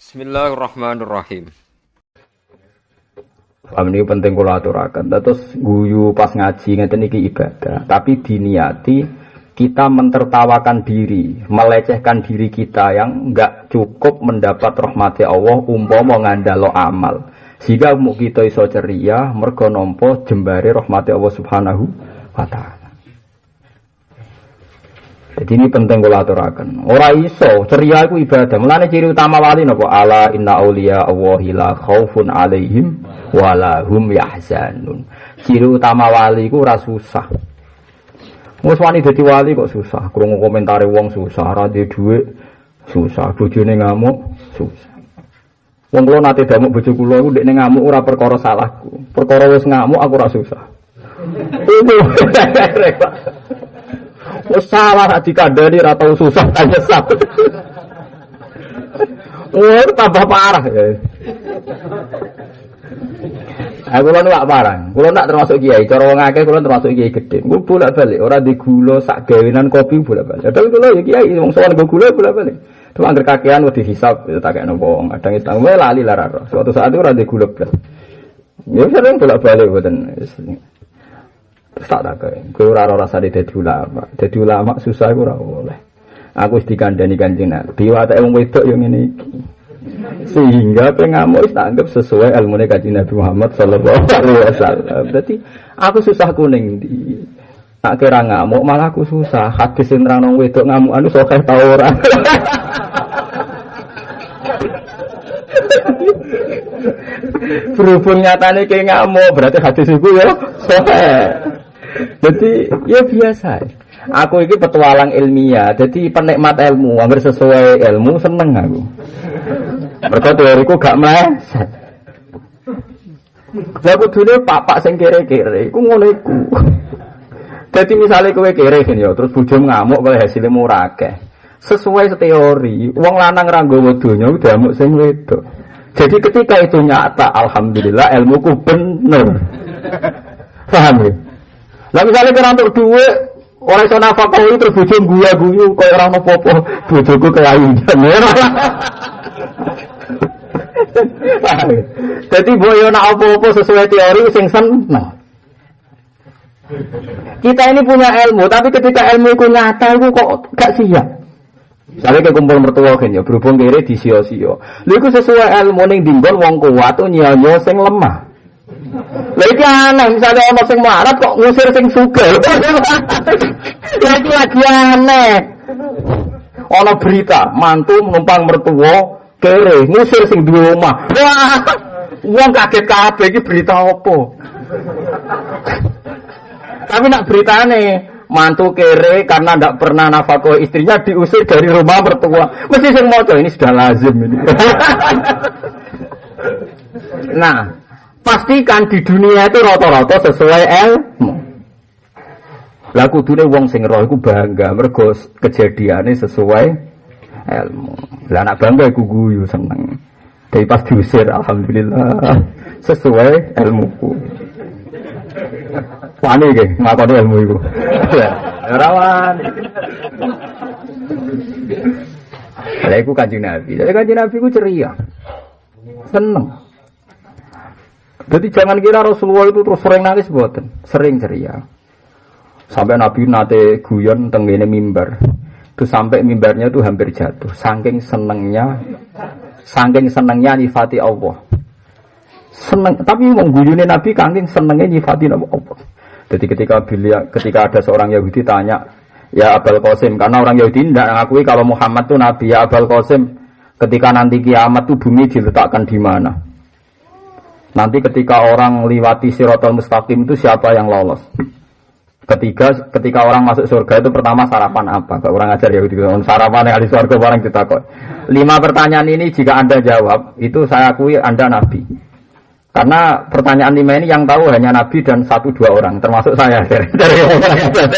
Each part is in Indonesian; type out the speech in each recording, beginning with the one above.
Bismillahirrahmanirrahim. Paham ini penting kula aturaken. Terus guyu pas ngaji ngeten iki ibadah, tapi diniati kita mentertawakan diri, melecehkan diri kita yang enggak cukup mendapat rahmati Allah umpama ngandalo amal. Sehingga muk kita iso ceria mergo nampa jembare rahmati Allah Subhanahu wa taala. Jadi ini penting kula aturaken. Ora iso ceria iku ibadah. Mulane ciri utama wali napa? Ala inna auliya Allahi la khaufun alaihim wa la hum yahzanun. Ciri utama wali iku ora susah. Wes wani dadi wali kok susah. Krungu komentare wong susah, ora duwe dhuwit susah, bojone ngamuk susah. Wong kula nate damuk bojo kula iku ndekne ngamuk ora perkara salahku. Perkara wis ngamuk aku ora susah. Wes salah dikandani ora tau susah aja sap. Oh, tambah parah ya. Aku lho nak parang. Kulo nak termasuk kiai, cara wong akeh kulo termasuk kiai gedhe. Ku bolak-balik ora di gula sak gawenan kopi bolak-balik. Padahal kulo ya kiai wong sowan go gula bolak-balik. Cuma anggere kakean wedi hisab ya tak kene wong. Kadang istang wae lali lara. Suatu saat itu ora di gula blas. Ya sering bolak-balik mboten. Terus tak takoki, kowe ora rasane dadi ulama. Dadi ulama susah ora oleh. Aku wis dikandani Kanjeng Nabi, watake wong wedok yo ngene iki. Sehingga pengamuk wis tak anggap sesuai ilmune Kanjeng Nabi Muhammad sallallahu alaihi wasallam. Berarti aku susah kuning di tak kira ngamuk malah aku susah. Hadis sing nerangno wedok ngamuk anu sokeh ta ora. Berhubung nyatane ke ngamuk berarti hadis iku ya sokeh. Jadi ya biasa. Aku ini petualang ilmiah, jadi penikmat ilmu, hampir sesuai ilmu seneng aku. Mereka teoriku gak meleset. Aku dulu pak sing kere-kere, aku ngono iku. Jadi misalnya kowe kere kan ya, terus bojo ngamuk kalau hasilnya murah akeh. Sesuai teori, wong lanang ra nggawa donya udah ngamuk sing wedok. Jadi ketika itu nyata, alhamdulillah ilmuku bener. Paham ya? Lah misalnya kira untuk duit, orang iso nafkah itu terus bojo guyu koyo ora ono apa-apa, bojoku kelainan. Dadi boyo nak apa-apa sesuai teori sing seneng. Kita ini punya ilmu, tapi ketika ilmu itu nyata itu kok gak siap. Misalnya kayak kumpul mertua kan ya, berhubung kiri di sio-sio. Lha iku sesuai ilmu ning dinggon wong kuat tuh nyanyo sing lemah. Lagi aneh, misalnya orang sing marah kok ngusir sing sugih. Lagi aneh. Ana berita, mantu menumpang mertua kere ngusir sing duwe omah. Wah, wong kaget kabeh iki berita apa? Tapi nak beritane mantu kere karena ndak pernah nafkah istrinya diusir dari rumah mertua. Mesti sing maca ini sudah lazim ini. Nah, pastikan di dunia itu rata-rata sesuai ilmu. Lah kudune wong sing roh iku bangga mergo kejadiane sesuai ilmu. Lah anak bangga iku guyu seneng. Tapi pas diusir alhamdulillah sesuai ilmuku. Wani iki ngakoni ilmu iku. Ora wani. Lah iku Kanjeng Nabi. Jadi Kanjeng Nabi ku ceria. Seneng. Jadi jangan kira Rasulullah itu terus sering nangis buatan, sering ceria. Sampai Nabi nate guyon tenggene mimbar. Itu sampai mimbarnya itu hampir jatuh. Saking senengnya nyifati Allah. Seneng, tapi mengguyune Nabi saking senengnya nyifati Allah. Jadi ketika ada seorang Yahudi tanya, ya Abul Qasim, karena orang Yahudi tidak mengakui kalau Muhammad itu Nabi, ya Abul Qasim, ketika nanti kiamat itu bumi diletakkan di mana? Nanti ketika orang liwati Siratal Mustaqim itu siapa yang lolos? Ketika orang masuk surga itu pertama sarapan apa? Kalau orang ajar Yahudi sarapan yang di surga barang ditakut. 5 pertanyaan ini jika Anda jawab, itu saya akui Anda Nabi. Karena pertanyaan 5 ini yang tahu hanya Nabi dan 1-2 orang, termasuk saya dari orang ajar.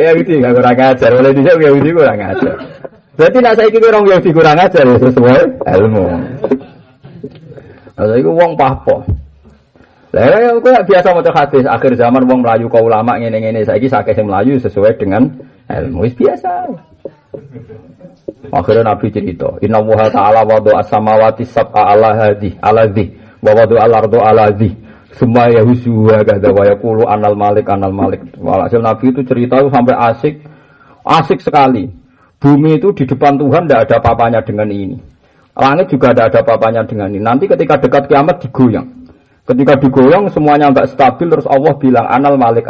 Yahudi nggak kurang ajar, boleh dijawab Yahudi kurang ajar. Berarti nak saya kira orang Yahudi kurang ajar ya sesuai ilmu. Lalu itu wong papo. Lah aku biasa maca hadis akhir zaman wong melayu kau ulama ngene-ngene saiki sakit sing melayu sesuai dengan ilmu wis biasa. Akhirnya Nabi cerita, Inna Allaha ta'ala wadu as-samawati sab'a ala hadhi, ala dhi, wa wadu al-ardu ala dhi, semua yahusuha gada wa yakulu anal malik. Walhasil Nabi itu cerita itu sampai asik sekali. Bumi itu di depan Tuhan tidak ada apa-apanya dengan ini. Langit juga tidak ada apa-apanya dengan ini. Nanti ketika dekat kiamat digoyang. Ketika digoyang semuanya nggak stabil, terus Allah bilang anal malik,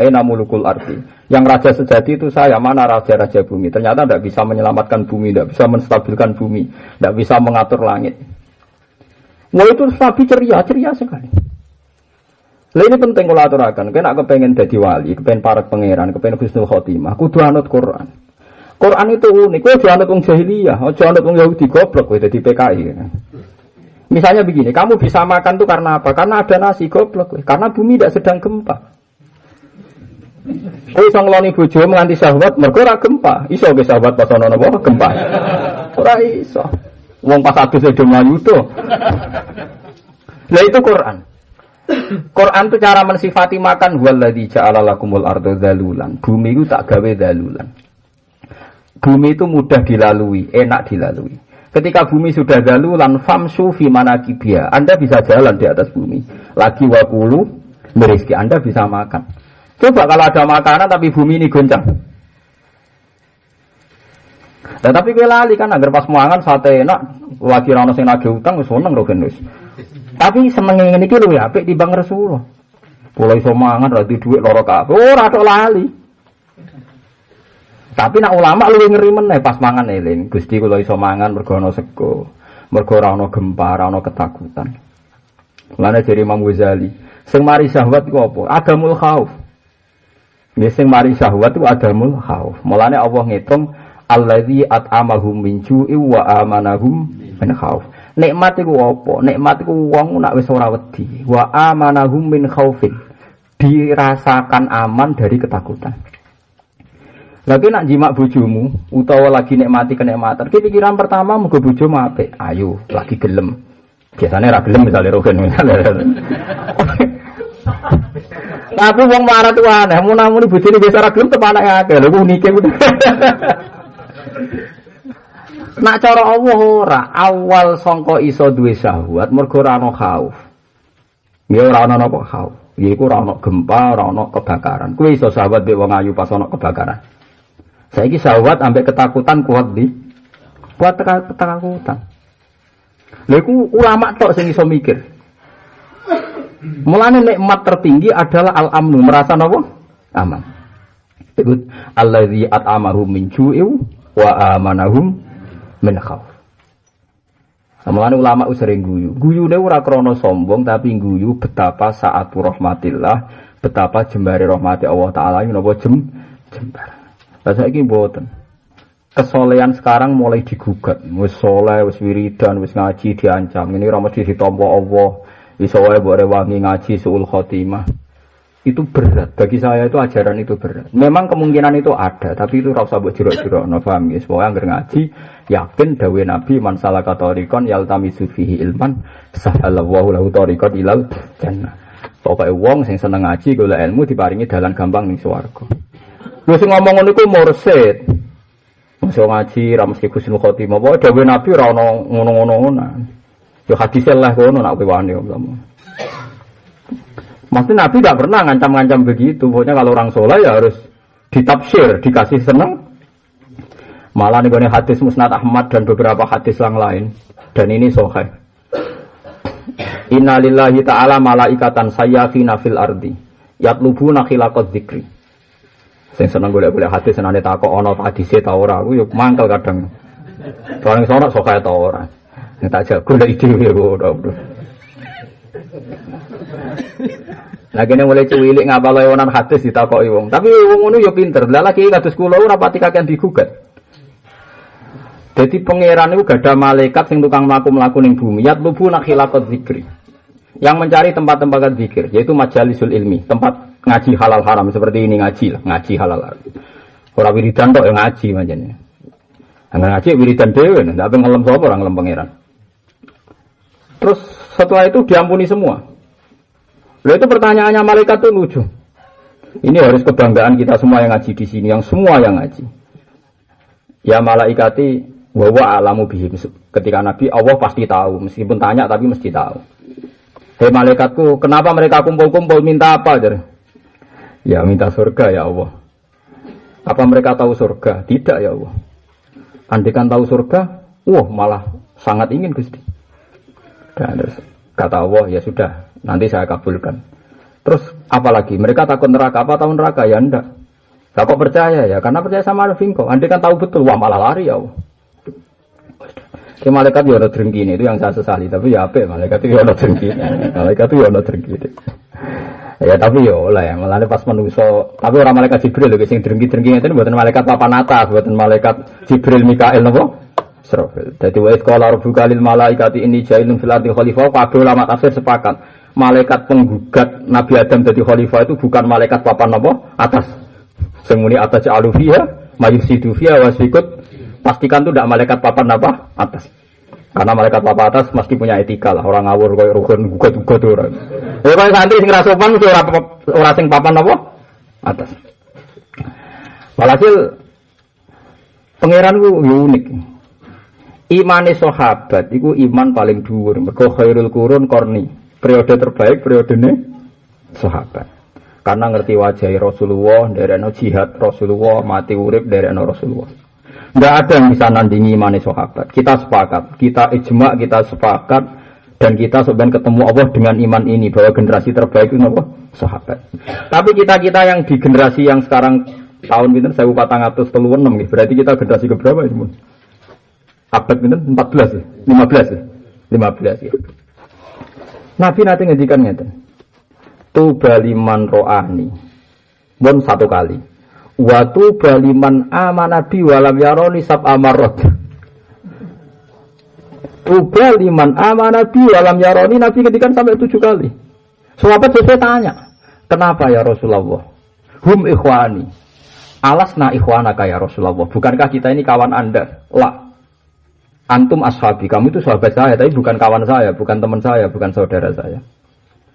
aina mulukul ardi. Yang raja sejati itu saya, mana raja-raja bumi. Ternyata tidak bisa menyelamatkan bumi, tidak bisa menstabilkan bumi, tidak bisa mengatur langit. Wah itu Nabi ceria sekali. Lah ini penting kalau aturakan. Kena kepengen jadi wali, kepengen para pangeran, kepengen husnul khotimah, kudu anut Quran. Quran itu unik. Kowe aja anut wong jahiliyah, aja anut wong Yahudi goblok kowe dadi PKI. Misalnya begini, kamu bisa makan tuh karena apa? Karena ada nasi, goblok. Karena bumi tidak sedang gempa. Kowe iso ngloni bojomu nganti syahwat, mergo ora gempa. Iso ge syahwat pas ana napa gempa. Ora iso. Wong pas adus do mlayu to. Lah itu Quran. Quran itu cara mensifati makan waladzi ja'ala lakumul arda dzalulan. Bumi itu tak gawe dzalulan. Bumi itu mudah dilalui, enak dilalui. Ketika bumi sudah dalulan famsu fi manakibia, Anda bisa jalan di atas bumi. Lagi wakulu merizki, Anda bisa makan. Coba kalau ada makanan tapi bumi ini goncang. Nah, tapi gue lali kan agar pas mangan sate enak, lagi rano sing nagih utang wis seneng rogen wis. Tapi seneng ngene iki lho ya apik timbang Rasulullah. Pola iso mangan ra di dhuwit loro kabeh. Ora tok lali. Tapi nak ulama luwih ngeri meneh pas mangan eling. Gusti kula iso mangan mergo ana sego, mergo ora ana gempa, ora ana ketakutan. Lane jere Imam Ghazali, sing mari syahwat iku apa? Adamul khauf. Nggih sing mari syahwat iku adamul khauf. Mulane Allah ngitung allazi at'amahum min ju'i wa amanahum min khauf. Nikmat iku apa? Nikmat iku wong nak wis ora wedi. Wa amanahum min khaufin. Dirasakan aman dari ketakutan. Lagi nak jimak bojomu utawa lagi nikmati kenikmatan. Ki pikiran pertama muga bojomu apik. Ayo, lagi gelem. Biasane ra gelem misale rogen misale. Tapi wong marah tuh aneh, mun-mun bojone biasa ra gelem tepanake akeh. Lha ku unike. Nak cara Allah ora, awal sangka iso duwe syahwat mergo ora ana khauf. Ya ora ana napa khauf. Yaiku ora ana gempa, ora ana kebakaran. Kuwi iso syahwat mbek wong ayu pas ana kebakaran. Saiki syahwat ambek ketakutan kuat ketakutan. Lha iku ulama tok sing iso mikir. Mulane nikmat tertinggi adalah al-amnu, merasa napa? Aman. Disebut allazi at'amahum min ju'in wa amanahum min khauf. Mulane ulama sering guyu. Guyune ora krana sombong tapi guyu betapa saat rahmatillah, betapa jembare rahmati Allah taala iki napa jembar. Lah saiki mboten. Kesolehan sekarang mulai digugat. Wis saleh, wis wiridan, wis ngaji diancam. Ini ora mesti ditampa Allah. Iso wae mbok rewangi ngaji suul khotimah. Itu berat. Bagi saya itu ajaran itu berat. Memang kemungkinan itu ada, tapi itu ora usah mbok jero-jerokno, paham ya? Pokoke anggere ngaji, yakin dawuh Nabi man salaka tariqan yaltamisu fihi ilman sahalallahu lahu tariqan ilal jannah. Pokoke wong sing seneng ngaji golek ilmu diparingi dalan gampang ning swarga. Lha sing ngomong ngono iku mursid. Mesti ngaji ra mesti husnul khotimah. Pokoke dawuh Nabi ora ono ngono-ngono. Yo hadis lah kono nak kowe wani kamu. Maksudnya Nabi tidak pernah ngancam-ngancam begitu. Pokoknya kalau orang soleh ya harus ditafsir, dikasih seneng. Malah nih hadis Musnad Ahmad dan beberapa hadis yang lain. Dan ini sahih. Inna lillahi ta'ala malaikatan sayyafina fil ardi yatlubuna khilaqad dzikri. Sing seneng golek-golek hadis senane takok ana hadise ta ora, aku yo mangkel kadang. Bareng sono sahih ta ora. Nek tak jago lek dhewe ora. Lagi nih mulai cilik ngapal lewonan hadis ditakoki wong. Tapi wong ngono ya pinter. Lah lagi kados kula ora pati kakean digugat. Jadi pangeran itu gak ada malaikat sing tukang mlaku-mlaku ning bumi. Yatlubu nakhilaqat dzikri. Yang mencari tempat-tempat zikir, yaitu majalisul ilmi, tempat ngaji halal haram seperti ini ngaji lah, ngaji halal haram. Ora wiridan tok ya ngaji manjane. Angger ngaji wiridan dhewe, ndak apa ngelem sapa ora ngelem pangeran. Terus setelah itu diampuni semua. Lalu itu pertanyaannya malaikat itu lucu. Ini harus kebanggaan kita semua yang ngaji di sini, yang semua yang ngaji. Ya malaikati wa alamu bihim. Ketika Nabi Allah pasti tahu, meskipun tanya tapi mesti tahu. Hei malaikatku, kenapa mereka kumpul-kumpul minta apa? Ya minta surga ya Allah. Apa mereka tahu surga? Tidak ya Allah. Andaikan tahu surga, malah sangat ingin Gusti. Dan kata Allah, ya sudah, nanti saya kabulkan. Terus apalagi? Mereka takut neraka, apa tahu neraka? Ya enggak. Saya kok percaya ya, karena percaya sama Nabi kok. Andaikan tahu betul, malah lari ya Allah. Si malaikat ya ada drengki ini, itu yang saya sesali. Tapi ya apa, malaikat itu ya ada drengki. Malaikat itu ya ada drengki. Ya tapi ya oleh, malah pas manusia. Tapi orang malaikat Jibril loh, sing drengki-drengki itu buatan malaikat papan atas, buatan malaikat Jibril, Mikael, nopo. Israfil. Jadi wa qala rabbuka lil malaikati inni ja'ilun fil ardi khalifah. Kabeh ulama tafsir sepakat. Malaikat penggugat Nabi Adam jadi khalifah itu bukan malaikat papan nopo atas. Sing muni atas alufiya, mayusidu fiya wasikut. Pastikan itu tidak malaikat papan apa atas. Karena malaikat papan atas mesti punya etika lah. Orang ngawur koyo rukun gugat-gugat orang. Ya koyo santri sing rasopan mesti ora sing papan apa atas. Walhasil pangeran ku unik. Imane sahabat iku iman paling dhuwur. Mergo khairul qurun qarni. Periode terbaik periodene sahabat. Karena ngerti wajah Rasulullah, nderekno jihad Rasulullah, mati urip nderekno Rasulullah. Enggak ada yang bisa nandingi imane sahabat. Kita sepakat, kita ijma, kita sepakat dan kita sebenarnya ketemu Allah dengan iman ini bahwa generasi terbaik itu apa? Sahabat. Tapi kita-kita yang di generasi yang sekarang tahun pinten 1436 gitu. Berarti kita generasi keberapa itu? Abad pinten 14 ya? 15 ya? 15 ya. Nabi nanti ngendikan ngeten. Tuba liman ro'ani. Bon satu kali. Wa tuba liman amana bi walam yaroni sab amarot. Tuba liman amana bi walam yaroni. Nabi ngendikan sampai 7 kali. Sahabat sesuai tanya, kenapa ya Rasulullah? Hum ikhwani. Alasna ikhwanaka ya Rasulullah. Bukankah kita ini kawan Anda? La. Antum ashabi, kamu itu sahabat saya, tapi bukan kawan saya, bukan teman saya, bukan saudara saya.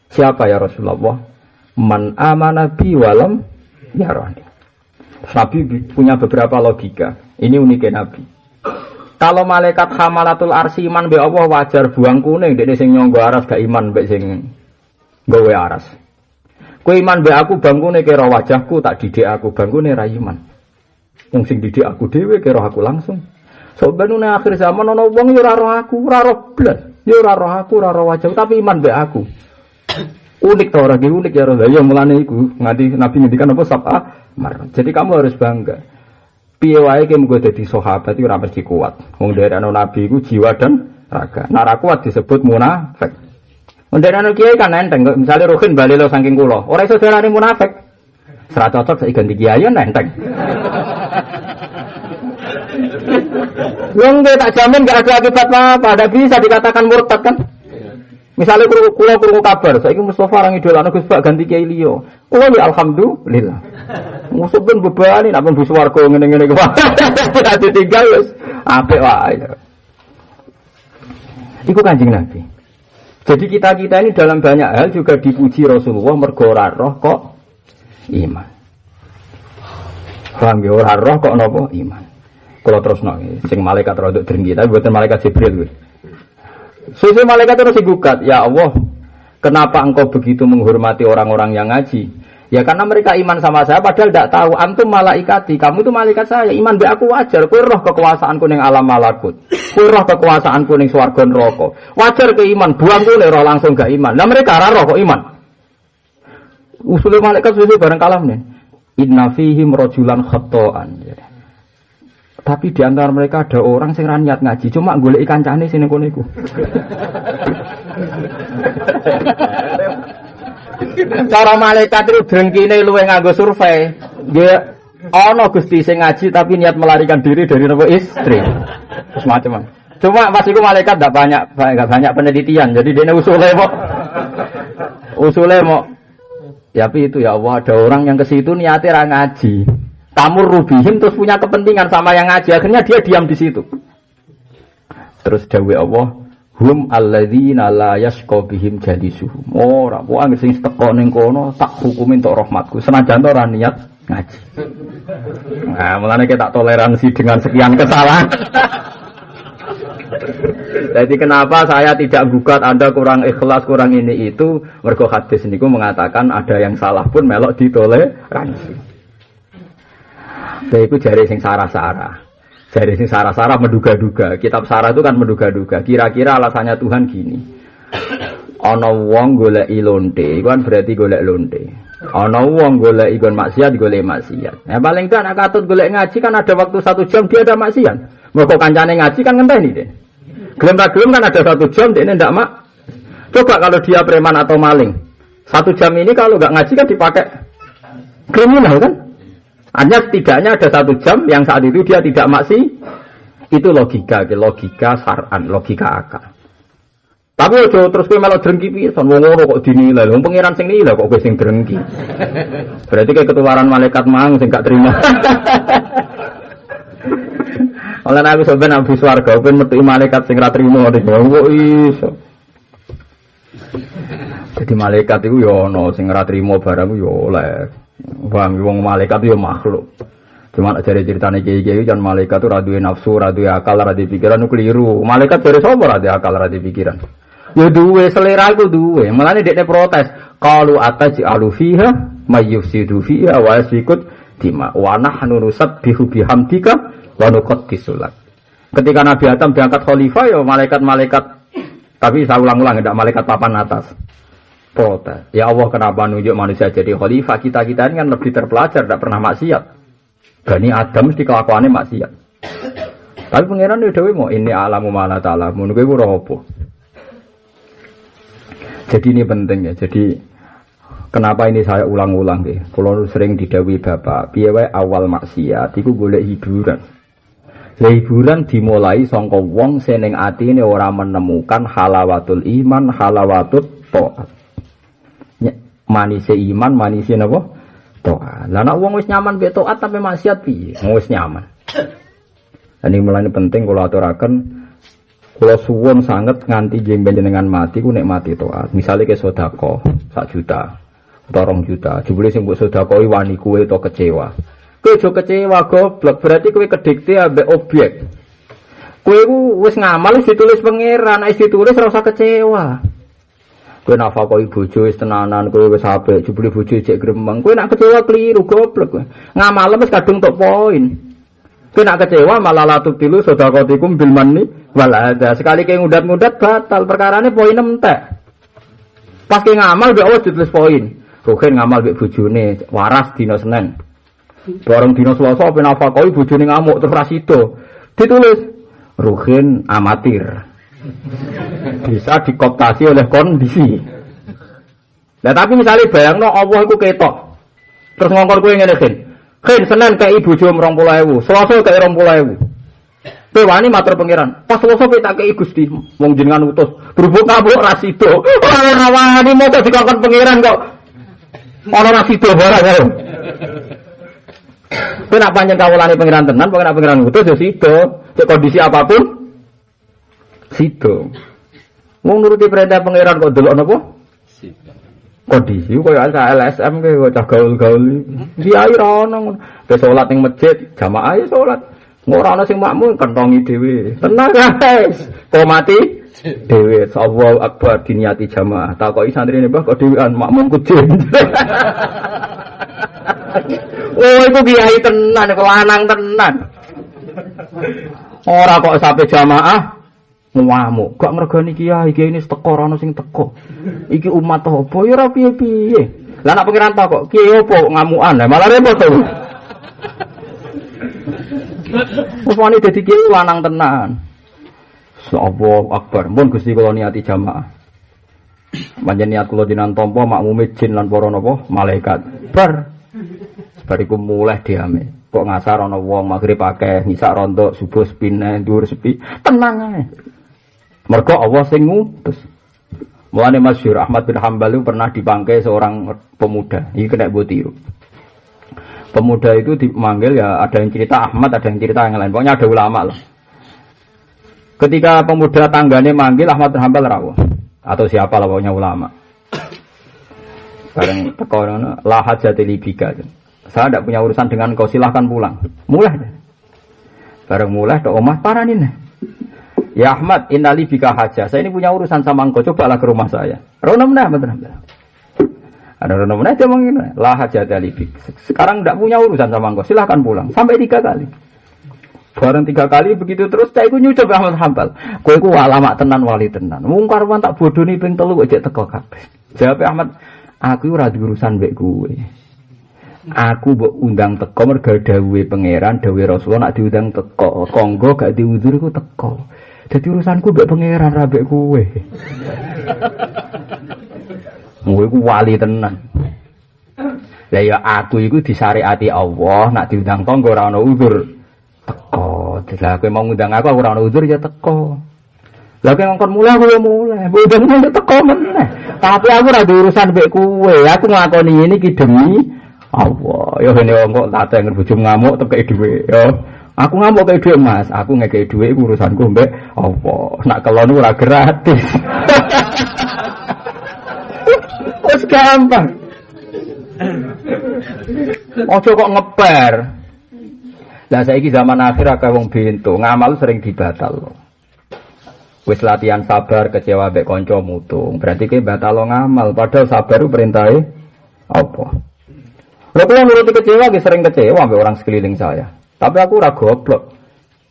Siapa ya Rasulullah? Man amana bi walam yarani. Nabi punya beberapa logika. Ini uniknya Nabi. Kalau malaikat hamalatul arsy iman be Allah wajar buang kuning, dekne sing nyangga aras gak iman mbek sing gawe aras. Kowe iman be aku bangkune kira wajahku tak didik aku bangkune ra iman. Wong sing didik aku dhewe kira aku langsung. Sobenune akhir zaman ana wong ya ora roh aku, ora roh blas. Ya ora roh aku, ora roh wajah, tapi iman be aku. Unik to ora unik ya roh. Ya mulane iku nganti Nabi ngendikan apa sab'a mar. Jadi kamu harus bangga. Piye wae ki mung dadi sahabat iki ora mesti kuat. Wong daerahno Nabi iku jiwa dan raga. Nek ora kuat disebut munafik. Wong daerahno kiai kan enteng, misale Ruhin bali lo saking kula. Ora iso diarani munafik. Ora cocok saiki ganti kiai enteng. Wong tak jamin gak ada akibat apa, tidak bisa dikatakan murtad kan? Misalnya kula krungu kabar, saiki Mustofa orang idolane Gus Bak ganti kiai liya. Kula ya alhamdulillah. Musuh ben bebani nek mlebu swarga ngene-ngene kuwi. Ora ditinggal wis apik wae. Iku Kanjeng Nabi. Jadi kita-kita ini dalam banyak hal juga dipuji Rasulullah mergo ora roh kok iman. Paham ya ora roh kok napa iman. Kalau terus sing malaikat rodok drengki tapi bukan malaikat Jibril kuwi. Susu malaikat terus digugat, ya Allah, kenapa engkau begitu menghormati orang-orang yang ngaji? Ya karena mereka iman sama saya padahal tidak tahu antum malaikati, kamu itu malaikat saya, iman be aku wajar, kowe roh kekuasaanku ning alam malakut. Kowe roh kekuasaanku ning swarga neraka. Wajar ke iman, buang kowe roh langsung gak iman. Lah mereka ora roh kok iman. Usul malaikat susu bareng kalam nih. Inna fihim rajulan khata'an. Tapi di antara mereka ada orang sing ra niat ngaji, cuma golek kancane sing kono iku. Cara malaikat itu drengkine luwih nganggo survei. Nggih ana Gusti sing ngaji tapi niat melarikan diri dari nopo istri. Semacam. Cuma pas iku malaikat enggak banyak penelitian. Jadi dene usule mau ya tapi itu ya Allah ada orang yang ke situ niate ra ngaji. Tamur rubihim terus punya kepentingan sama yang ngaji, akhirnya dia diam di situ. Terus dawuh Allah, hum alladzina la yasqa bihim jalisuhum. Ora, wong sing teko ning kono tak hukumin tok rahmatku. Senajan ora niat ngaji. Nah, mulane kita toleransi dengan sekian kesalahan. Jadi kenapa saya tidak gugat Anda kurang ikhlas, kurang ini itu, mergo hadis niku mengatakan ada yang salah pun melok ditoleransi. Jadi itu jari sing sarah-sarah. Jari sing sarah-sarah menduga-duga. Kitab sarah itu kan menduga-duga. Kira-kira alasannya Tuhan gini. Ana wong goleki lonte, iku kan berarti golek lonte. Ana wong golek ikon maksiat, golek maksiat. Ya paling kan nek katut golek ngaji kan ada waktu 1 jam dia ada maksiat. Mergo kancane ngaji kan ngenteni deh. Gelem ra gelem kan ada 1 jam dia ndak mak. Coba kalau dia preman atau maling. 1 jam ini kalau enggak ngaji kan dipakai kriminal kan? Hanya setidaknya ada 1 jam yang saat itu dia tidak maksi. Itu logika syar'an, logika akal. Tapi ojo terus kowe melok drengki pisan wong ngono kok dinilai. Wong pangeran sing nilai kok kowe sing drengki. Berarti kayak ketularan malaikat mang sing gak terima. Oleh Nabi sampeyan Abu Swarga ben metu malaikat sing ra trimo kok iso. Jadi malaikat iku yo ana sing ra trimo barang yo oleh. Wong malaikat yo makhluk. Cuma ajare ceritane kiai-kiai kan malaikat itu ra duwe nafsu, ra duwe akal, ra duwe pikiran keliru. Malaikat dari sapa ra duwe akal, ra duwe pikiran. Ya duwe selera iku duwe. Mulane dekne protes. Qalu ataj'alu fiha may yufsidu fiha wa yasfikut dima wa nahnu nusabbihu bihamdika wa nuqaddisu lak. Ketika Nabi Adam diangkat khalifah ya malaikat-malaikat tapi saya ulang-ulang tidak malaikat papan atas. Protes. Ya Allah kenapa nunjuk manusia jadi khalifah? Kita-kita ini kan lebih terpelajar, tidak pernah maksiat. Bani Adam mesti kelakuannya maksiat. Tapi pangeran ya dewe mau ini alamu mana ta'ala. Menurut gue apa? Jadi ini penting ya. Jadi kenapa ini saya ulang-ulang deh? Kalau sering didhawuhi bapak, piye wae awal maksiat iku golek hiburan. Lah hiburan dimulai saka wong sing ning atine ora menemukan halawatul iman, halawatut taat. Manise iman, manise napa? Taat. Lah nek wong wis nyaman mbek taat tapi maksiat piye? Wis nyaman. Ini mulane penting kula aturaken. Kalau suwun sangat nganti jeng panjenengan mati ku nek mati taat. Misale ke sedekah 1 juta atau 2 juta. Jebule sing mbok sedekahi wani kuwe to kecewa. Kowe aja kecewa goblok, berarti kowe kedikte ambek objek. Kowe ku wis ngamal wis ditulis pangeran, nek ditulis ora usah kecewa. Kowe nafakoi bojo wis tenanan, kowe wis apik, jebule bojo jek gremeng. Kowe nek kecewa kliru goblok kowe. Ngamal wis kadung tok poin. Kowe nak kecewa malah latu tilu sedekahatikum bil manni wal adza. Sekali ke ngudat-ngudat batal, perkarane poin entek. Pas ke ngamal mbek Allah ditulis poin. Ruhin ngamal mbek bojone waras dina Senin. Bareng dina Selasa ben nafakoi bojone ngamuk terus ra sida. Ditulis Ruhin amatir. Bisa dikooptasi oleh kondisi. Nah tapi misalnya bayangno Allah iku ketok. Terus ngongkon kowe ngene kan. Ken Senin kei bojo 20.000, Selasa kei 20.000. Kowe wani matur pangeran. Pas Selasa kowe tak kei Gusti, wong jenengan utus. Berhubung kabeh ra sida. Ora wani moto dikongkon pangeran kok. Ana ra sida barang karo. Kowe nak pancen kawulane pangeran tenan, pangeran pangeran utus ya sida. Cek kondisi apapun sida. Wong nuruti perintah pangeran kok delok napa? Sida. Kondisi koyo LSM kowe cah gaul-gaul. Kiai ra ono. Ke salat ning masjid, jamaah ya salat. Ora ana sing makmum kentongi dhewe. Tenang guys. Kok mati dhewe. Allahu Akbar diniati jamaah. Takoki santrine Mbah kok dhewean makmum kucing. Oh iku kiai tenan, kok lanang tenan. Ora kok sampe jamaah ngamuk, gak ngregani kiai ini teko ora ono sing teko. Iki umat apa ya ora piye-piye. Lah nek pengiran kok kiai apa ngamukan, malah repot to. Wis wani dadi kiai lanang tenan. Allahu Akbar. Mun Gusti kula niati jamaah. Panjen niat kula dinan tampa makmume jin lan para napa malaikat. Bariku mulai diame. Kok ngasar ana wong magrib akeh, ngisak rontok, subuh sepine, dhuwur sepi. Tenang ae. Mergo Allah sing ngutus. Mulane masyhur Ahmad bin Hanbal itu pernah dipangkai seorang pemuda. Iki kena mbok tiru. Pemuda itu dipanggil ya ada yang cerita Ahmad, ada yang cerita yang lain. Pokoknya ada ulama lah. Ketika pemuda tanggane manggil Ahmad bin Hanbal rawuh atau siapa lah pokoknya ulama. Bareng teko ngono la hajati libika. Saya tidak punya urusan dengan kau, silahkan pulang. Mulai. Bareng mulai tok omah paranin. Ya Ahmad, innali bika haja. Saya ini punya urusan sama engkau, cobalah ke rumah saya. Rono menah, betul. Ada Rono menah dia ngomong, la haja dalibik. Sekarang tidak punya urusan sama engkau, silahkan pulang. Sampai 3 kali. Bareng 3 kali begitu terus saya iku nyucup Ahmad Hambal. Kowe iku ulama tenan wali tenan. Wong karwan tak bodoni ping 3 kok teko kabeh. Jawab Ahmad, aku ora urusan mbek kowe. Aku mbok undang teko mergo dawuhe pangeran, dawuhe Rasulullah nak diundang teko. Konggo gak diuzur iku teko. Dadi urusanku mbek pangeran ra mbek kowe. Kowe iku wali tenan. Lah ya aku iku disyariati Allah, nak diundang tangga ora ana uzur. Teko, lah kowe mau ngundang aku ora ana uzur ya teko. Lah kowe ngongkon mulai aku ya mulai. Bodang ya teko meneh. Tapi aku ora urusan mbek kowe. Aku nglakoni ini ki demi Allah. Ya ngene wong kok tak tenger bojo ngamuk tekeki dhuwit. Ya aku ngamuk kei dhuwit Mas. Aku ngekei dhuwit iku urusanku mbek Allah. Nak kelon ora gratis. Wes gampang. Ojo kok ngeper. Lah saiki zaman akhir akeh wong bento, ngamal sering dibatal. Wis latihan sabar kecewa mbek kanca mutung, berarti ki batal ngamal, padahal sabar ku perintahe apa? Lha kula nuruti kecewa ki sering kecewa mbek orang sekeliling saya. Tapi aku ora goblok.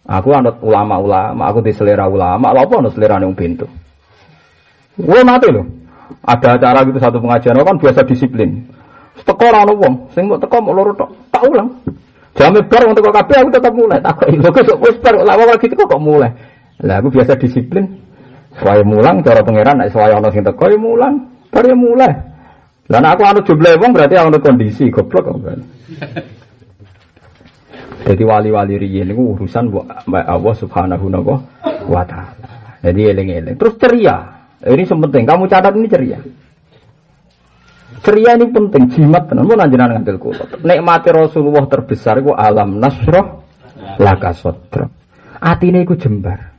Aku anut ulama-ulama, aku di selera ulama, lha apa ono selerane wong bento. Wong mati lho. Ada acara gitu satu pengajian kan biasa disiplin. Teko ora ono wong, sing mbok teko mok loro tok, tak ulang. Jame bar wong teko kabeh aku tetep mulai. Takoki lho kok wis bar lha wong lagi teko kok mulai. Lah aku biasa disiplin. Wae mulang cara pangeran nek wae ana sing teko ya mulang, bar ya mulai. Lah nek aku anut jumlah wong berarti ana kondisi goblok kok. Jadi wali-wali riyen niku urusan Allah Subhanahu wa taala. Jadi eling-eling. Terus ceria. Ini penting. Kamu catat ini ceria. Ceria ini penting, jimat tenan mun anjenengan ngantil kula. Nikmate Rasulullah terbesar iku alam nasrah laka sadra. Atine iku jembar.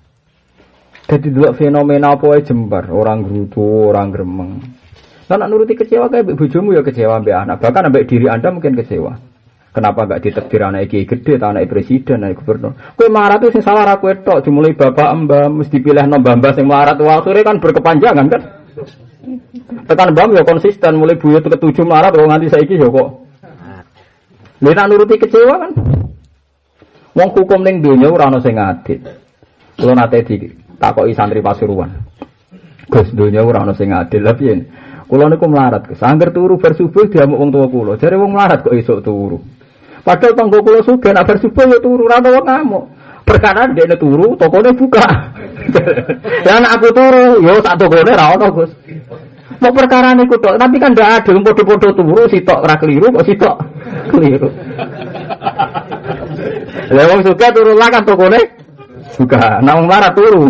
Dadi delok fenomena apa wae jembar, orang grutu, orang gremeng. Lah nek nuruti kecewa kae mbek bojomu ya kecewa mbek anak, bahkan mbek diri Anda mungkin kecewa. Kenapa enggak ditakdir anak iki gede ta anak presiden, anak gubernur. Kowe marah tuh sing salah ra kowe tok, dimulai bapak mbah mesti dipilihno mbah-mbah sing marah akhire kan berkepanjangan kan. Tekan bam ya konsisten mulai buyut ke-7 Maret kok nganti saiki ya kok. Lha nek nuruti kecewa kan. Wong hukum ning donya ora ana sing adil. Kula nate ditakoki santri Pasuruan. Gus donya ora ana sing adil. Lah piye? Kula niku melarat, Gus. Angger turu bar subuh diamuk wong tuwa kula. Jare wong melarat kok esuk turu. Padahal tangga kula sugih nek bar subuh ya turu ora ana wong ngamuk. Perkara dekne turu, tokone buka. Ya nek aku turu, yo sak tokone ra ono, Gus. Mau perkara niku tok, tapi kan ndak adil padha-padha turu sitok ora keliru kok sitok keliru. Lah wong sugih turu lah kan tokone buka. Nek wong melarat turu.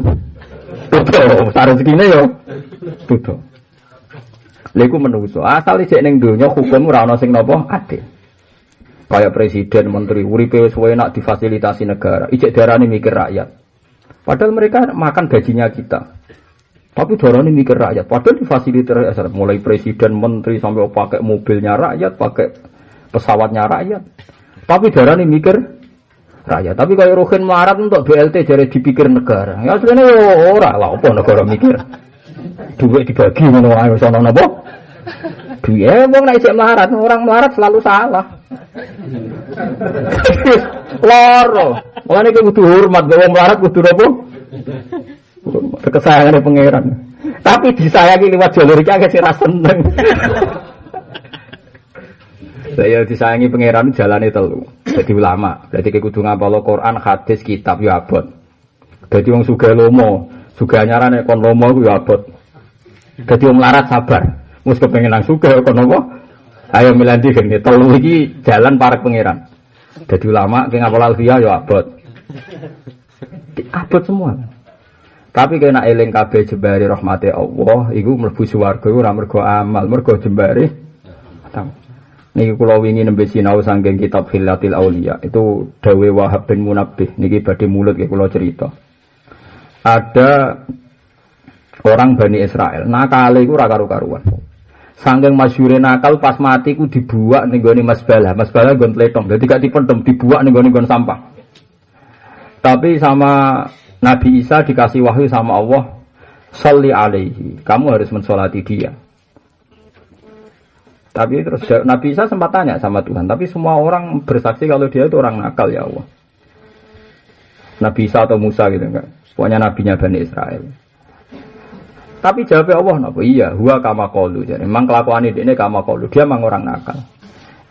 Tutup, sak rezekine yo tutup. Lha iku menungso, asal isih ning donya hukum ora ana sing napa adil. Kayak presiden, menteri, uripe wis enak difasilitasi negara. Ijek darane mikir rakyat. Padahal mereka makan gajinya kita. Tapi darane mikir rakyat. Padahal difasilitasi mulai presiden, menteri sampai pakai mobilnya rakyat, pakai pesawatnya rakyat. Tapi darane mikir rakyat. Tapi kayak Rohin melarat untuk BLT jare dipikir negara. Ya asline ora lah apa negara mikir. Duit dibagi ngono wae wis ana napa? Duit wong nek isih melarat, orang melarat selalu salah. Loro. Mulane iki kudu hormat wong melarat kudu napa? Kesayangane pangeran. Tapi disayangi liwat jalur iki akeh sing ra seneng. Saya disayangi pangeran jalane telu. Dadi ulama, berarti kudu ngapal Quran, hadis, kitab ya abot. Dadi wong sugih lomo, sugih anyarane kon lomo ku ya abot. Dadi wong melarat sabar. Mus kepengin nang sugih kon napa? Ayo milandi gene telu iki jalan para pangeran. Dadi ulama ki ngapal alfiah ya abot. Abot semua. Tapi kena eling kabeh jembare rahmate Allah, iku mlebu swarga ora mergo amal, mergo jembare. Niki kula wingi nembe sinau saking kitab Hilatil Auliya. Itu dawe Wahab bin Munabbih. Niki badhe mulut nggih kula cerita. Ada orang Bani Israel, nakale iku ora karu-karuan. Saking masyhure nakal pas mati ku dibuak ning gone masbalah. Masbalah nggon tletong. Dadi gak dipendem, dibuak ning gone sampah. Tapi sama Nabi Isa dikasih wahyu sama Allah, sholli alaihi. Kamu harus mensolati dia. Tapi terus Nabi Isa sempat tanya sama Tuhan, tapi semua orang bersaksi kalau dia itu orang nakal ya Allah. Nabi Isa atau Musa gitu enggak? Pokoknya nabinya Bani Israel. Tapi jawabnya Allah napa? Iya, huwa kama qalu. Jadi memang kelakuane dekne kama qalu. Dia memang orang nakal.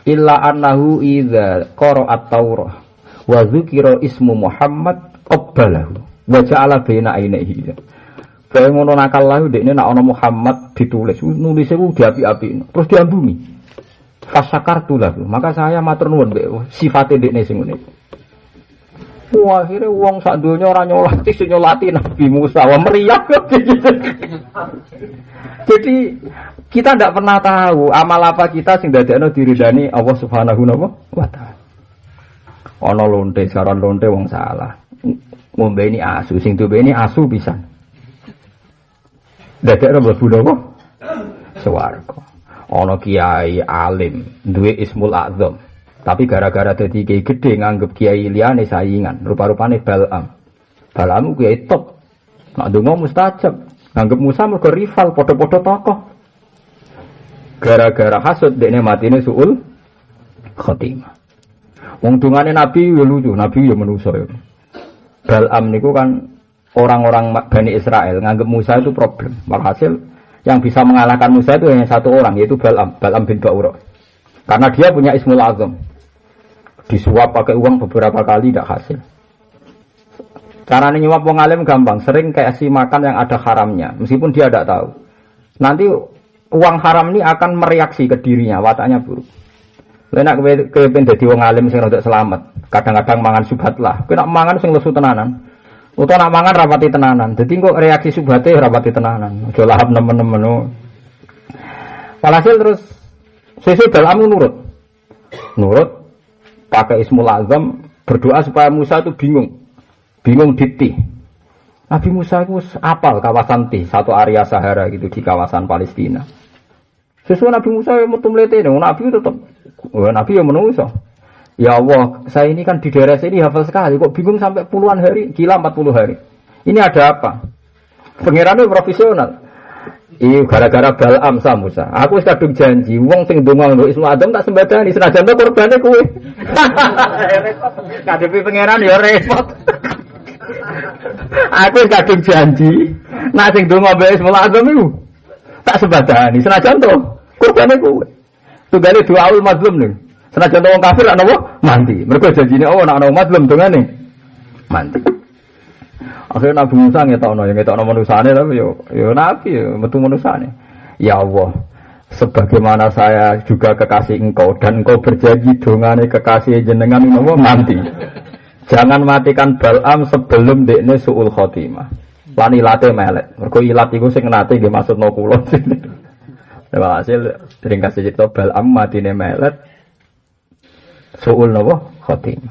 Illa annahu idza qara'at Taurah wa dzukira ismu Muhammad qabbalahu wa ja'ala baina ainihi. Kaya ngono nakal lah dekne nek ana Muhammad ditulis, nulis iku diapi-api, terus diambungi. Fasakartu lahu. Maka saya matur nuwun mbek sifate dekne sing ngene. Wah, akhirnya wong sak donya ora nyolati sing nyolati Nabi Musa, wah meriah. Jadi kita ndak pernah tahu amal apa kita sing dadekno diridani Allah Subhanahu wa taala. Ana lonte, saran lonte wong salah. Ngombe ini asu, sing tuwe ini asu pisan. Dadekno mlebu napa? Swarga. Ana kiai alim, duwe Ismul A'zam. Tapi gara-gara dadi kiai gedhe nganggep kiai liyane saingan, rupa-rupane Bal'am. Bal'am ku kiai top. Nek ndonga mustajab, nganggep Musa mergo rival padha-padha tokoh. Gara-gara hasud dekne matine suul khotimah. Wong dungane Nabi yo lucu, Nabi yo manusa yo. Bal'am niku kan orang-orang Bani Israel nganggep Musa itu problem. Walhasil yang bisa mengalahkan Musa itu hanya satu orang, yaitu Bal'am bin Ba'ura. Karena dia punya Ismul A'zam. Disuap pakai uang beberapa kali tidak hasil. Caranya nyuap wong alim gampang, sering kasih makan yang ada haramnya, meskipun dia tidak tahu. Nanti uang haram ini akan mereaksi ke dirinya, wataknya buruk. Lenak kepen dadi wong alim sing rada selamat. Kadang-kadang mangan subhat lah. Kowe nak mangan sing lesu tenanan. Utawa nak mangan rapati tenanan. Dadi kok reaksi subhate rapati tenanan. Aja lahap nemen-nemen. Walhasil terus sesuk Bal'am nurut pakai Ismul A'zam berdoa supaya Musa itu bingung diti. Nabi Musa itu apal kawasan T, satu area Sahara gitu di kawasan Palestina. Sesuai Nabi Musa yang metu mlete, Nabi tetap Nabi yang menungso. Ya Allah, saya ini kan di daerah sini hafal sekali, kok bingung sampai puluhan hari, gila 40 hari. Ini ada apa? Pengirannya profesional. Iya gara-gara Bal'am sa Musa. Aku wis kadung janji, wong sing ndonga nggo Ismul A'zam tak sembadani senajan to korbane kowe. Kadepi pangeran ya repot. Aku wis kadung janji, nek sing ndonga mbek Ismul A'zam iku tak sembadani senajan to korbane kowe. Tunggale doaul mazlum lho. Senajan to wong kafir ana apa? Mati. Mergo janjine Allah nek ana mazlum dongane mati. Akhirnya Nabi Musa ngetokno manusane tapi yo Nabi yo metu manusane. Ya Allah, sebagaimana saya juga kekasih engkau dan engkau berjanji dongane kekasih jenengan menawa mati. Jangan matikan Bal'am sebelum dekne suul khotimah. Lan ilate melet. Mergo ilat iku sing nate nggih maksudno kula. Hasil ringkas cerita Bal'am matine melet suul napa khotimah.